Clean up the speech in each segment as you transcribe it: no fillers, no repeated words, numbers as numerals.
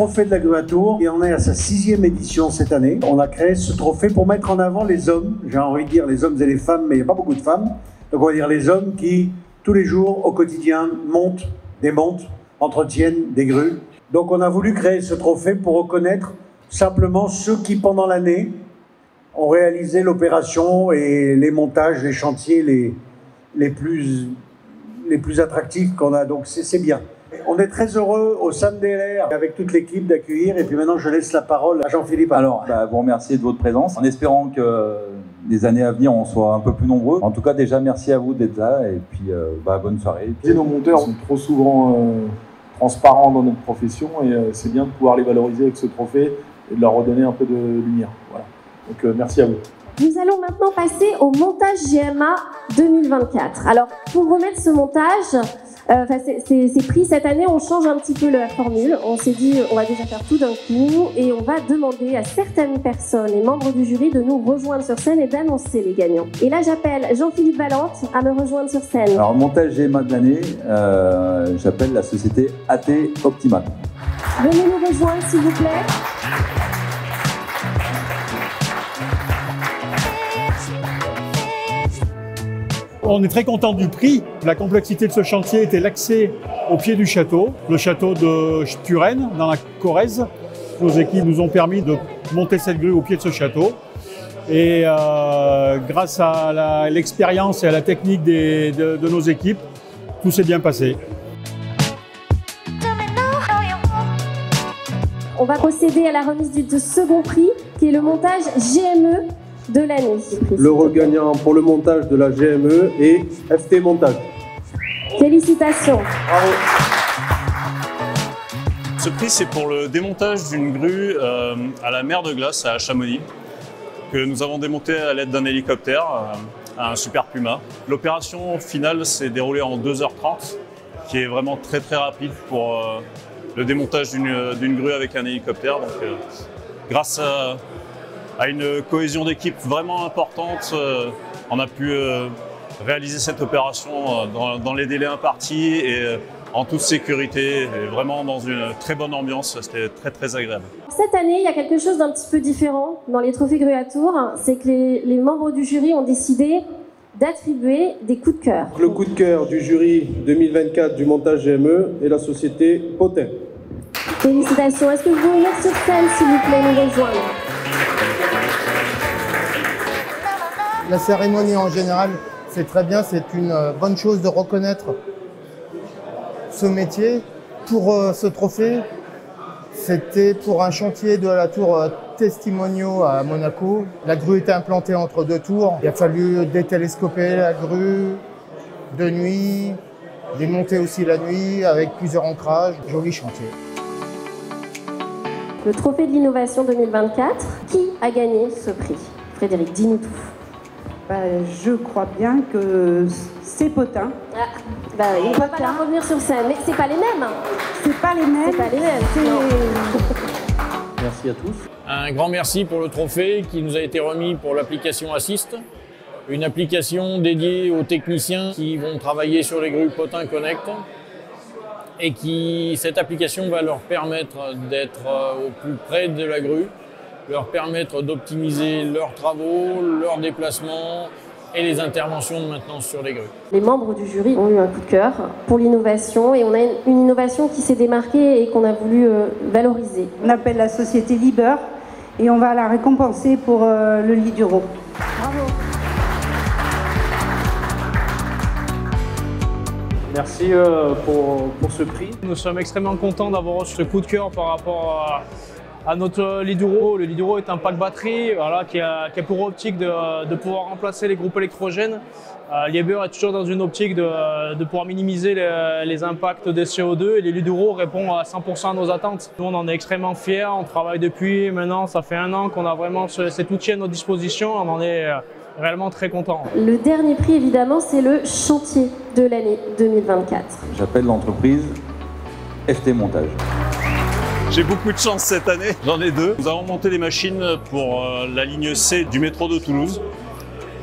trophée de la grue à Tours et on est à sa 6e édition cette année. On a créé ce trophée pour mettre en avant les hommes, j'ai envie de dire les hommes et les femmes, mais il n'y a pas beaucoup de femmes. Donc on va dire les hommes qui, tous les jours, au quotidien, montent, démontent, entretiennent des grues. Donc on a voulu créer ce trophée pour reconnaître simplement ceux qui, pendant l'année, ont réalisé l'opération et les montages, les chantiers les plus attractifs qu'on a. Donc c'est bien. On est très heureux au Sam DLR avec toute l'équipe d'accueillir. Et puis maintenant, je laisse la parole à Jean-Philippe. Alors, vous remercier de votre présence, en espérant que les années à venir, on soit un peu plus nombreux. En tout cas, déjà, merci à vous d'être là. Et puis, bonne soirée. Nos monteurs sont trop souvent transparents dans notre profession. Et c'est bien de pouvoir les valoriser avec ce trophée et de leur redonner un peu de lumière. Voilà. Donc, merci à vous. Nous allons maintenant passer au montage GMA 2024. Alors, pour remettre ce montage, c'est pris cette année, on change un petit peu la formule. On s'est dit, on va déjà faire tout d'un coup et on va demander à certaines personnes et membres du jury de nous rejoindre sur scène et d'annoncer les gagnants. Et là, j'appelle Jean-Philippe Valente à me rejoindre sur scène. Alors, montage GMA de l'année, j'appelle la société AT Optima. Venez nous rejoindre, s'il vous plaît. On est très content du prix. La complexité de ce chantier était l'accès au pied du château, le château de Turenne, dans la Corrèze. Nos équipes nous ont permis de monter cette grue au pied de ce château. Et grâce à l'expérience et à la technique de nos équipes, tout s'est bien passé. On va procéder à la remise du second prix, qui est le montage GME de l'année. L'heureux gagnant pour le montage de la GME est FT Montage. Félicitations. Bravo. Ce prix, c'est pour le démontage d'une grue à la mer de Glace à Chamonix, que nous avons démonté à l'aide d'un hélicoptère, un Super Puma. L'opération finale s'est déroulée en 2h30, qui est vraiment très rapide pour le démontage d'une grue avec un hélicoptère. Donc, grâce à une cohésion d'équipe vraiment importante, on a pu réaliser cette opération dans les délais impartis et en toute sécurité, et vraiment dans une très bonne ambiance. C'était très agréable. Cette année, il y a quelque chose d'un petit peu différent dans les trophées grue à Tours, c'est que les membres du jury ont décidé d'attribuer des coups de cœur. Le coup de cœur du jury 2024 du montage GME est la société Potin. Félicitations. Est-ce que vous pouvez venir sur scène, s'il vous plaît, nous rejoindre? La cérémonie en général, c'est très bien, c'est une bonne chose de reconnaître ce métier. Pour ce trophée, c'était pour un chantier de la tour Testimonio à Monaco. La grue était implantée entre deux tours. Il a fallu détélescoper la grue de nuit, démonter aussi la nuit avec plusieurs ancrages. Joli chantier. Le trophée de l'innovation 2024, qui a gagné ce prix? Frédéric, dis-nous tout. Je crois bien que c'est Potin. On ne va pas la revenir sur scène, mais c'est pas les mêmes. C'est pas les mêmes. C'est pas les mêmes. Merci à tous. Un grand merci pour le trophée qui nous a été remis pour l'application Assist, une application dédiée aux techniciens qui vont travailler sur les grues Potin Connect et cette application va leur permettre d'être au plus près de la grue, leur permettre d'optimiser leurs travaux, leurs déplacements et les interventions de maintenance sur les grues. Les membres du jury ont eu un coup de cœur pour l'innovation et on a une innovation qui s'est démarquée et qu'on a voulu valoriser. On appelle la société Liber et on va la récompenser pour le Liduro. Bravo. Merci pour ce prix. Nous sommes extrêmement contents d'avoir reçu ce coup de cœur par rapport à notre Liduro. Le Liduro est un pack batterie qui a pour optique de pouvoir remplacer les groupes électrogènes. Liebherr est toujours dans une optique de pouvoir minimiser les impacts des CO2 et les Liduro répondent à 100% à nos attentes. Nous, on en est extrêmement fiers, on travaille depuis maintenant, ça fait 1 an qu'on a vraiment cet outil à notre disposition, on en est réellement très contents. Le dernier prix, évidemment, c'est le chantier de l'année 2024. J'appelle l'entreprise FT Montage. J'ai beaucoup de chance cette année, j'en ai 2. Nous avons monté des machines pour la ligne C du métro de Toulouse.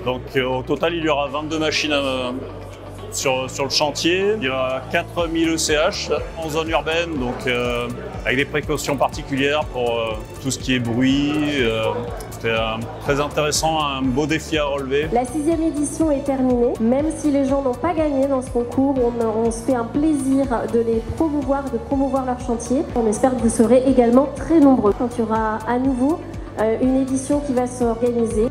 Donc au total, il y aura 22 machines Sur le chantier, il y a 4000 ECH en zone urbaine, donc avec des précautions particulières pour tout ce qui est bruit. C'était très intéressant, un beau défi à relever. La 6e édition est terminée. Même si les gens n'ont pas gagné dans ce concours, on se fait un plaisir de les promouvoir, de promouvoir leur chantier. On espère que vous serez également très nombreux quand il y aura à nouveau une édition qui va s'organiser.